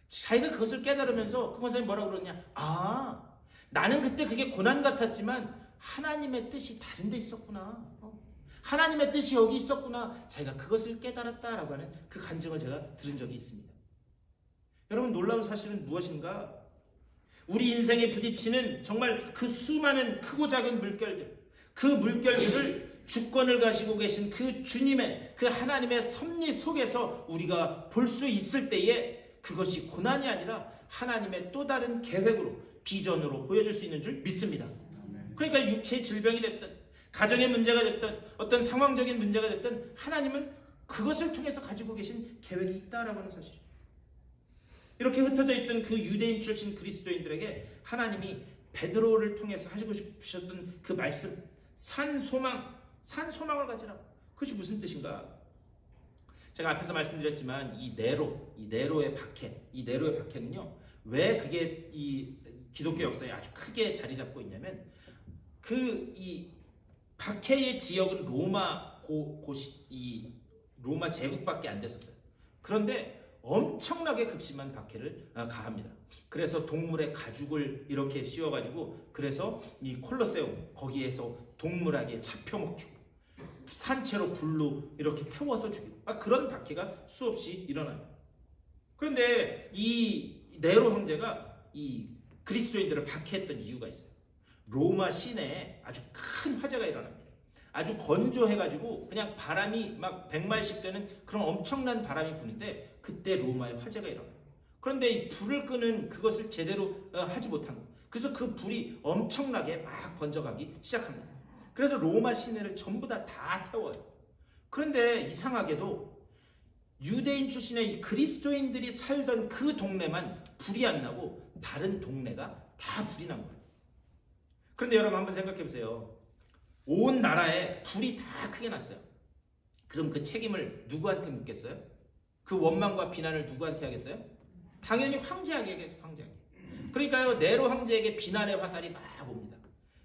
Speaker 1: 자기가 그것을 깨달으면서 그 권사님이 뭐라고 그러냐? 아, 나는 그때 그게 고난 같았지만 하나님의 뜻이 다른 데 있었구나. 하나님의 뜻이 여기 있었구나. 자기가 그것을 깨달았다라고 하는 그 간증을 제가 들은 적이 있습니다. 여러분 놀라운 사실은 무엇인가? 우리 인생에 부딪히는 정말 그 수많은 크고 작은 물결들, 그 물결들을 주권을 가지고 계신 그 주님의 그 하나님의 섭리 속에서 우리가 볼 수 있을 때에 그것이 고난이 아니라 하나님의 또 다른 계획으로 비전으로 보여줄 수 있는 줄 믿습니다. 그러니까 육체의 질병이 됐든 가정의 문제가 됐든 어떤 상황적인 문제가 됐든 하나님은 그것을 통해서 가지고 계신 계획이 있다라고 하는 사실이죠. 이렇게 흩어져 있던 그 유대인 출신 그리스도인들에게 하나님이 베드로를 통해서 하시고 싶으셨던 그 말씀 산소망을 가지라고. 그것이 무슨 뜻인가? 제가 앞에서 말씀드렸지만 이 네로의 박해는요 왜 그게 이 기독교 역사에 아주 크게 자리 잡고 있냐면 그 이 박해의 지역은 이 로마 제국밖에 안 됐었어요. 그런데 엄청나게 극심한 박해를 가합니다. 그래서 동물의 가죽을 이렇게 씌워가지고 그래서 이 콜로세움 거기에서 동물에게 잡혀먹히고 산채로 불로 이렇게 태워서 죽이고 그런 박해가 수없이 일어나요. 그런데 이 네로 형제가 이 그리스도인들을 박해했던 이유가 있어요. 로마 시내에 아주 큰 화재가 일어납니다. 아주 건조해가지고 그냥 바람이 막 100마일씩 되는 그런 엄청난 바람이 부는데 그때 로마에 화재가 일어나요. 그런데 이 불을 끄는 그것을 제대로 하지 못한 거예요. 그래서 그 불이 엄청나게 막 번져가기 시작합니다. 그래서 로마 시내를 전부 다 태워요. 그런데 이상하게도 유대인 출신의 이 그리스도인들이 살던 그 동네만 불이 안 나고 다른 동네가 다 불이 난 거예요. 그런데 여러분 한번 생각해 보세요. 온 나라에 불이 다 크게 났어요. 그럼 그 책임을 누구한테 묻겠어요? 그 원망과 비난을 누구한테 하겠어요? 당연히 황제에게 하겠어요. 황제에게. 그러니까요, 네로 황제에게 비난의 화살이 막 옵니다.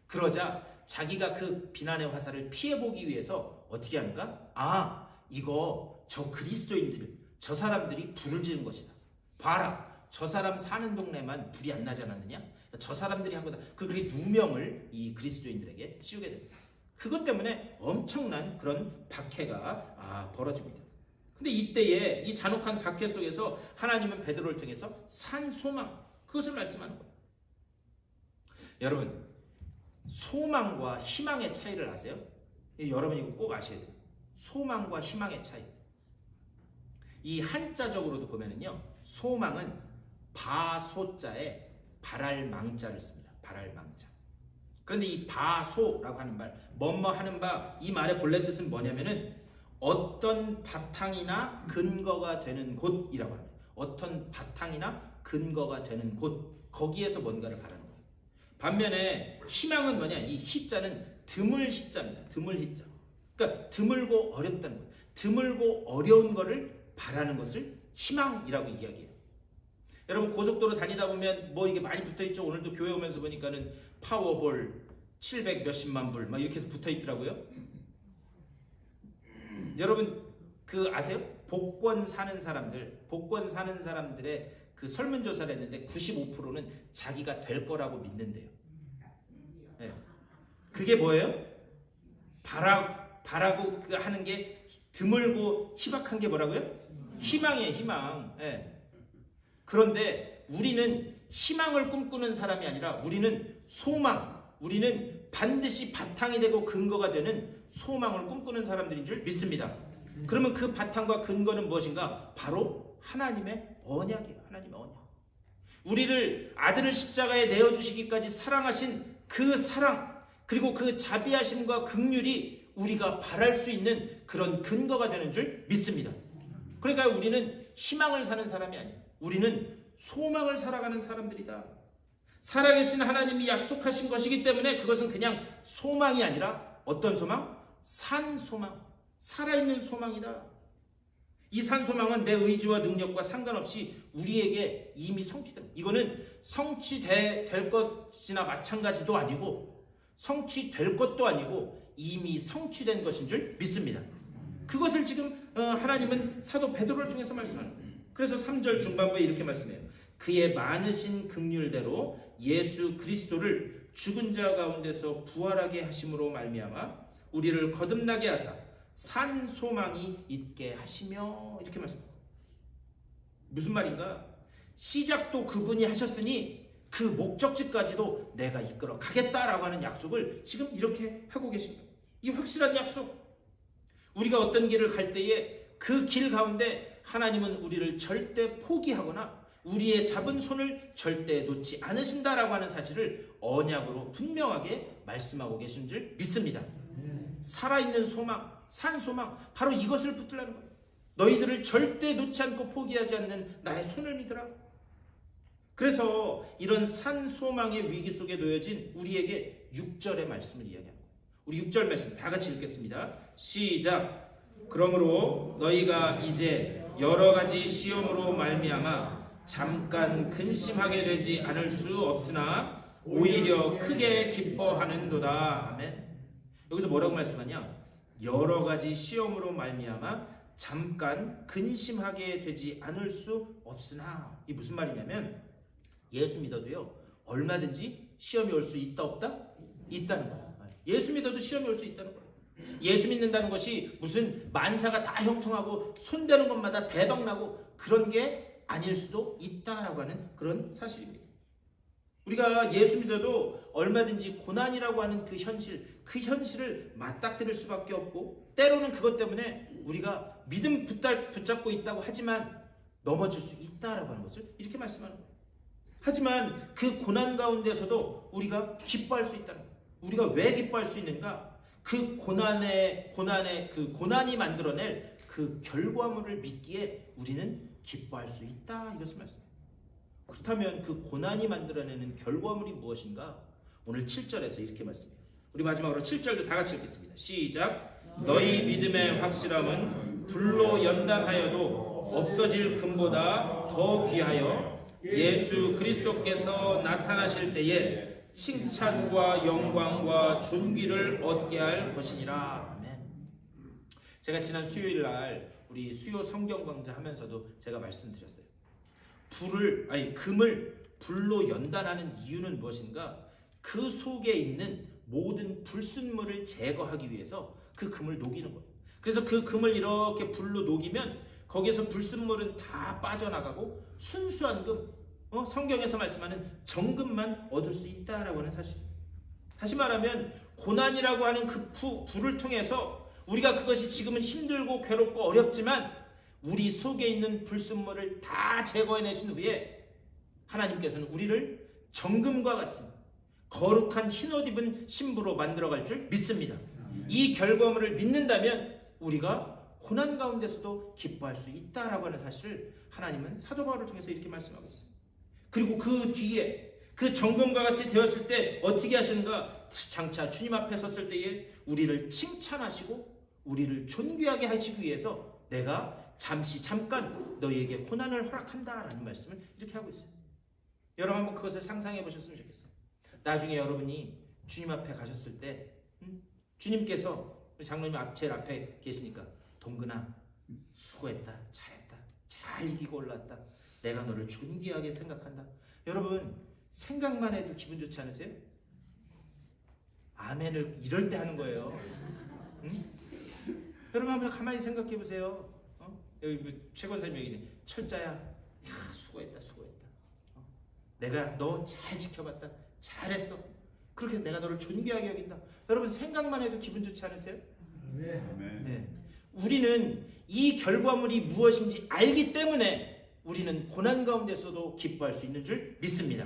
Speaker 1: 그러자 자기가 그 비난의 화살을 피해보기 위해서 어떻게 하는가? 이거 저 그리스도인들, 저 사람들이 불을 지른 것이다. 봐라, 저 사람 사는 동네만 불이 안 나지 않았느냐? 저 사람들이 한 거다. 그렇게 누명을 이 그리스도인들에게 씌우게 됩니다. 그것 때문에 엄청난 그런 박해가 벌어집니다. 근데 이때에 이 잔혹한 박해 속에서 하나님은 베드로를 통해서 산 소망, 그것을 말씀하는 거예요. 여러분, 소망과 희망의 차이를 아세요? 여러분 이거 꼭 아셔야 돼요. 소망과 희망의 차이. 이 한자적으로도 보면은요, 소망은 바소자에 발알망자를 씁니다. 발알망자. 그런데 이 바소라고 하는 말, 뭐뭐 하는 바, 이 말의 본래 뜻은 뭐냐면은 어떤 바탕이나 근거가 되는 곳이라고 합니다. 어떤 바탕이나 근거가 되는 곳, 거기에서 뭔가를 바라는 거예요. 반면에 희망은 뭐냐? 이 희자는 드물 희자입니다. 드물 희자. 그러니까 드물고 어렵다는 거예요. 드물고 어려운 거를 바라는 것을 희망이라고 이야기해요. 여러분 고속도로 다니다 보면 뭐 이게 많이 붙어있죠. 오늘도 교회 오면서 보니까는 파워볼 700 몇십만 불 막 이렇게 해서 붙어있더라고요. 여러분 그 아세요? 복권 사는 사람들의 그 설문조사를 했는데 95%는 자기가 될 거라고 믿는데요. 네. 그게 뭐예요? 바라고 그 하는 게 드물고 희박한 게 뭐라고요? 희망이에요, 희망. 네. 그런데 우리는 희망을 꿈꾸는 사람이 아니라 우리는 소망, 우리는 반드시 바탕이 되고 근거가 되는 소망을 꿈꾸는 사람들인 줄 믿습니다. 그러면 그 바탕과 근거는 무엇인가? 바로 하나님의 언약이에요. 하나님의 언약. 우리를 아들을 십자가에 내어주시기까지 사랑하신 그 사랑, 그리고 그 자비하심과 긍휼이 우리가 바랄 수 있는 그런 근거가 되는 줄 믿습니다. 그러니까 우리는 희망을 사는 사람이 아니에요. 우리는 소망을 살아가는 사람들이다. 살아계신 하나님이 약속하신 것이기 때문에 그것은 그냥 소망이 아니라 어떤 소망? 산 소망, 살아있는 소망이다. 이 산 소망은 내 의지와 능력과 상관없이 우리에게 이미 성취됩니다. 이거는 성취될 것이나 마찬가지도 아니고 성취될 것도 아니고 이미 성취된 것인 줄 믿습니다. 그것을 지금 하나님은 사도 베드로를 통해서 말씀하는 거예요. 그래서 3절 중반부에 이렇게 말씀해요. 그의 많으신 긍휼대로 예수 그리스도를 죽은 자 가운데서 부활하게 하심으로 말미암아 우리를 거듭나게 하사 산 소망이 있게 하시며, 이렇게 말씀합니다. 무슨 말인가? 시작도 그분이 하셨으니 그 목적지까지도 내가 이끌어 가겠다라고 하는 약속을 지금 이렇게 하고 계십니다. 이 확실한 약속. 우리가 어떤 길을 갈 때에 그 길 가운데 하나님은 우리를 절대 포기하거나 우리의 잡은 손을 절대 놓지 않으신다라고 하는 사실을 언약으로 분명하게 말씀하고 계신 줄 믿습니다. 살아있는 소망, 산 소망, 바로 이것을 붙들라는 거예요. 너희들을 절대 놓지 않고 포기하지 않는 나의 손을 믿으라. 그래서 이런 산 소망의 위기 속에 놓여진 우리에게 6절의 말씀을 이야기합니다. 우리 6절 말씀 다 같이 읽겠습니다. 시작. 그러므로 너희가 이제 여러 가지 시험으로 말미암아 잠깐 근심하게 되지 않을 수 없으나 오히려 크게 기뻐하는도다. 아멘. 여기서 뭐라고 말씀하냐? 여러 가지 시험으로 말미암아 잠깐 근심하게 되지 않을 수 없으나. 이 무슨 말이냐면 예수 믿어도요 얼마든지 시험이 올 수 있다 없다? 있다는 거예요. 예수 믿어도 시험이 올 수 있다는 거예요. 예수 믿는다는 것이 무슨 만사가 다 형통하고 손대는 것마다 대박나고 그런 게 아닐 수도 있다라고 하는 그런 사실입니다. 우리가 예수 믿어도 얼마든지 고난이라고 하는 그 현실을 맞닥뜨릴 수밖에 없고, 때로는 그것 때문에 우리가 믿음 붙잡고 있다고 하지만 넘어질 수 있다라고 하는 것을 이렇게 말씀하는 거예요. 하지만 그 고난 가운데서도 우리가 기뻐할 수 있다는 거예요. 우리가 왜 기뻐할 수 있는가? 그 고난이 만들어낼 그 결과물을 믿기에 우리는 기뻐할 수 있다, 이것을 말씀해요. 그렇다면 그 고난이 만들어내는 결과물이 무엇인가? 오늘 7절에서 이렇게 말씀해요. 우리 마지막으로 7절도 다 같이 읽겠습니다. 시작. 너희 믿음의 확실함은 불로 연단하여도 없어질 금보다 더 귀하여 예수 그리스도께서 나타나실 때에 칭찬과 영광과 존귀를 얻게 할 것이니라. 아멘. 제가 지난 수요일 날 우리 수요 성경 강좌 하면서도 제가 말씀드렸어요. 금을 불로 연단하는 이유는 무엇인가? 그 속에 있는 모든 불순물을 제거하기 위해서 그 금을 녹이는 거예요. 그래서 그 금을 이렇게 불로 녹이면 거기에서 불순물은 다 빠져나가고 순수한 금, 성경에서 말씀하는 정금만 얻을 수 있다라고 하는 사실. 다시 말하면 고난이라고 하는 그 불을 통해서 우리가 그것이 지금은 힘들고 괴롭고 어렵지만 우리 속에 있는 불순물을 다 제거해내신 후에 하나님께서는 우리를 정금과 같은 거룩한 흰옷 입은 신부로 만들어갈 줄 믿습니다. 이 결과물을 믿는다면 우리가 고난 가운데서도 기뻐할 수 있다라고 하는 사실을 하나님은 사도 바울을 통해서 이렇게 말씀하고 있어요. 그리고 그 뒤에 그 정금과 같이 되었을 때 어떻게 하시는가? 장차 주님 앞에 섰을 때에 우리를 칭찬하시고 우리를 존귀하게 하시기 위해서 내가 잠깐 너희에게 고난을 허락한다라는 말씀을 이렇게 하고 있어요. 여러분 한번 그것을 상상해 보셨으면 좋겠어요. 나중에 여러분이 주님 앞에 가셨을 때 주님께서 장로님 제일 앞에 계시니까 동근아 수고했다, 잘했다, 잘 이기고 올랐다, 내가 너를 존귀하게 생각한다. 여러분 생각만 해도 기분 좋지 않으세요? 아멘을 이럴 때 하는 거예요. 응? 여러분 한번 가만히 생각해 보세요. 여기 최권사님 얘기지. 철자야, 야 수고했다. 내가 너 잘 지켜봤다, 잘했어. 그렇게 내가 너를 존귀하게 여긴다. 여러분 생각만 해도 기분 좋지 않으세요? 네. 우리는 이 결과물이 무엇인지 알기 때문에 우리는 고난 가운데서도 기뻐할 수 있는 줄 믿습니다.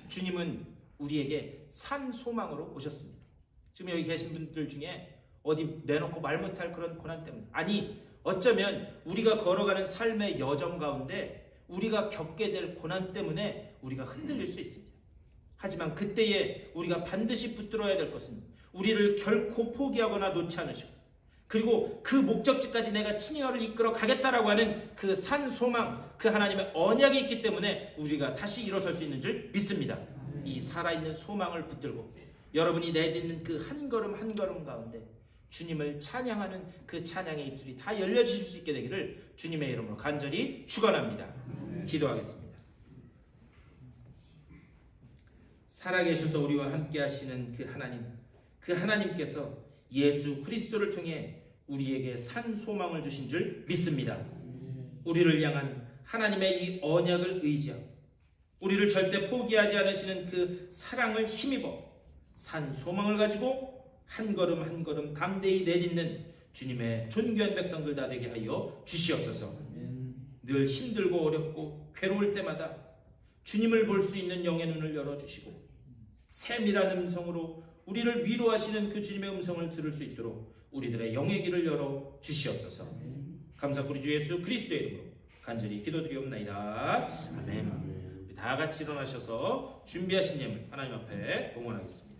Speaker 1: 주님은 우리에게 산 소망으로 오셨습니다. 지금 여기 계신 분들 중에 어디 내놓고 말 못할 그런 고난 때문에, 아니 어쩌면 우리가 걸어가는 삶의 여정 가운데 우리가 겪게 될 고난 때문에 우리가 흔들릴 수 있습니다. 하지만 그때에 우리가 반드시 붙들어야 될 것은 우리를 결코 포기하거나 놓지 않으시고, 그리고 그 목적지까지 내가 친히 너를 이끌어 가겠다라고 하는 그 산 소망, 그 하나님의 언약이 있기 때문에 우리가 다시 일어설 수 있는 줄 믿습니다. 이 살아있는 소망을 붙들고 여러분이 내딛는 그 한 걸음 한 걸음 가운데 주님을 찬양하는 그 찬양의 입술이 다 열려지실 수 있게 되기를 주님의 이름으로 간절히 축원합니다. 기도하겠습니다. 살아계셔서 우리와 함께 하시는 그 하나님께서 예수 그리스도를 통해 우리에게 산 소망을 주신 줄 믿습니다. 우리를 향한 하나님의 이 언약을 의지하고 우리를 절대 포기하지 않으시는 그 사랑을 힘입어 산 소망을 가지고 한 걸음 한 걸음 담대히 내딛는 주님의 존귀한 백성들 다 되게 하여 주시옵소서. 늘 힘들고 어렵고 괴로울 때마다 주님을 볼 수 있는 영의 눈을 열어주시고 세밀한 음성으로 우리를 위로하시는 그 주님의 음성을 들을 수 있도록 우리들의 영의 길을 열어 주시옵소서. 감사하고 우리 주 예수 그리스도의 이름으로 간절히 기도드리옵나이다. 아멘. 우리 다 같이 일어나셔서 준비하신 예물 하나님 앞에 봉헌하겠습니다.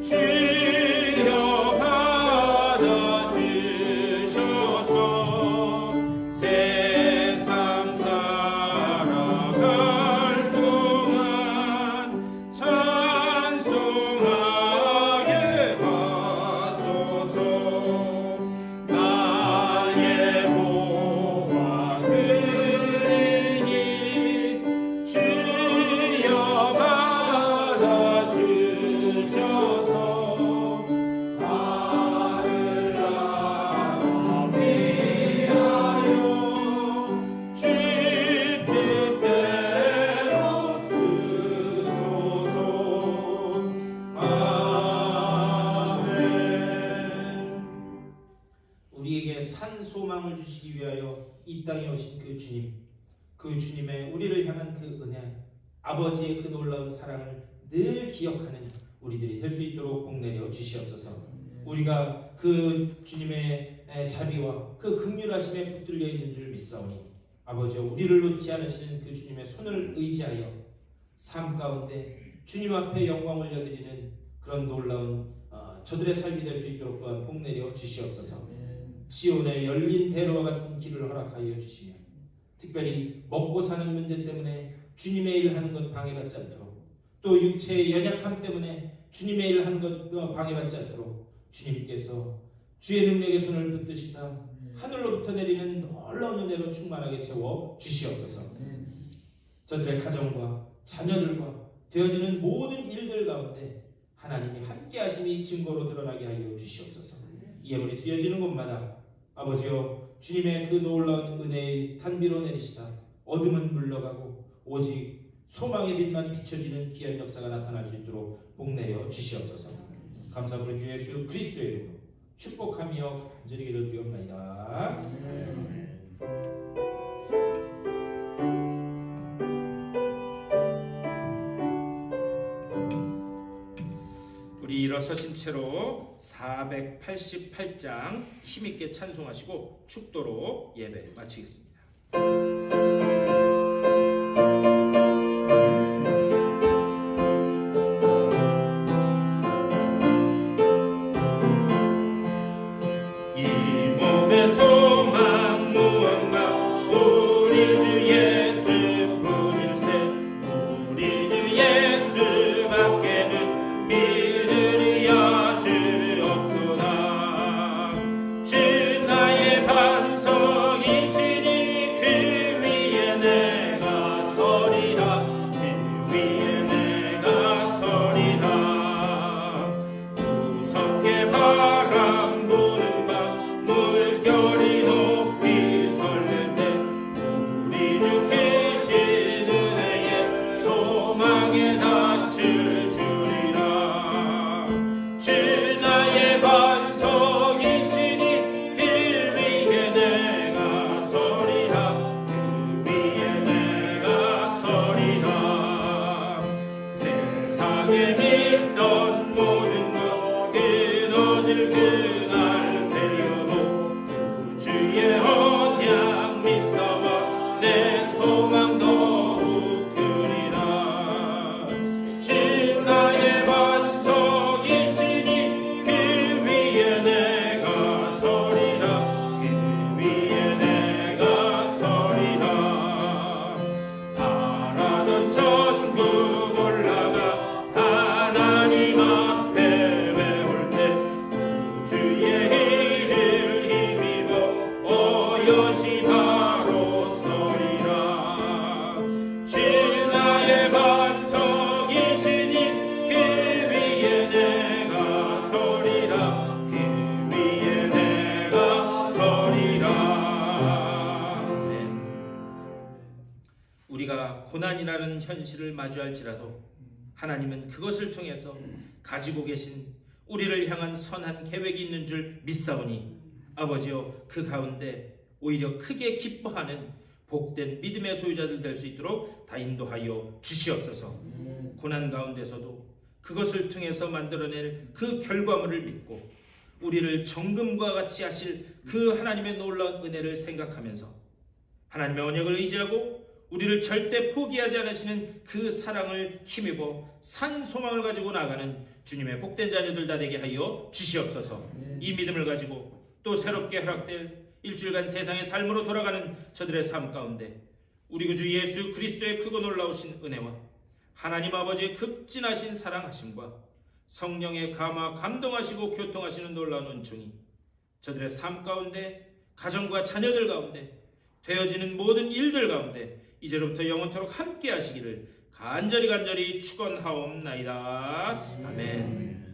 Speaker 1: 주여 받아주셔
Speaker 4: 주시기 위하여 이 땅에 오신 그 주님, 그 주님의 우리를 향한 그 은혜, 아버지의 그 놀라운 사랑을 늘 기억하는 우리들이 될 수 있도록 복내려 주시옵소서. 우리가 그 주님의 자비와 그 긍휼하심에 붙들려 있는 줄 믿사오니 아버지여, 우리를 놓지 않으시는 그 주님의 손을 의지하여 삶 가운데 주님 앞에 영광 올려드리는 그런 놀라운 저들의 삶이 될 수 있도록 또한 복내려 주시옵소서. 시온의 열린 대로와 같은 길을 허락하여 주시며, 특별히 먹고 사는 문제 때문에 주님의 일 하는 것 방해받지 않도록, 또 육체의 연약함 때문에 주님의 일 하는 것 방해받지 않도록 주님께서 주의 능력의 손을 붙드시사 하늘로부터 내리는 놀라운 은혜로 충만하게 채워 주시옵소서. 저들의 가정과 자녀들과 되어지는 모든 일들 가운데 하나님이 함께 하심이 증거로 드러나게 하여 주시옵소서. 예물이 쓰여지는 곳마다 아버지여, 주님의 그 놀라운 은혜의 단비로 내리시사 어둠은 물러가고 오직 소망의 빛만 비춰지는 귀한 역사가 나타날 수 있도록 복내려 주시옵소서. 감사함으로 주 예수 그리스도의 이름으로 축복하며 간절히 기도드리옵나이다.
Speaker 1: 우리 일어서신 채로 488장 힘있게 찬송하시고 축도로 예배 마치겠습니다. 우리가 고난이라는 현실을 마주할지라도 하나님은 그것을 통해서 가지고 계신 우리를 향한 선한 계획이 있는 줄 믿사오니 아버지여, 그 가운데 오히려 크게 기뻐하는 복된 믿음의 소유자들 될 수 있도록 다 인도하여 주시옵소서. 고난 가운데서도 그것을 통해서 만들어낼 그 결과물을 믿고 우리를 정금과 같이 하실 그 하나님의 놀라운 은혜를 생각하면서 하나님의 언약을 의지하고 우리를 절대 포기하지 않으시는 그 사랑을 힘입어 산 소망을 가지고 나가는 주님의 복된 자녀들 다 되게 하여 주시옵소서. 이 믿음을 가지고 또 새롭게 허락될 일주일간 세상의 삶으로 돌아가는 저들의 삶 가운데 우리 구주 예수 그리스도의 크고 놀라우신 은혜와 하나님 아버지의 극진하신 사랑하심과 성령의 감화 감동하시고 교통하시는 놀라운 은총이 저들의 삶 가운데, 가정과 자녀들 가운데, 되어지는 모든 일들 가운데 이제로부터 영원토록 함께 하시기를 간절히 축원하옵나이다. 아멘.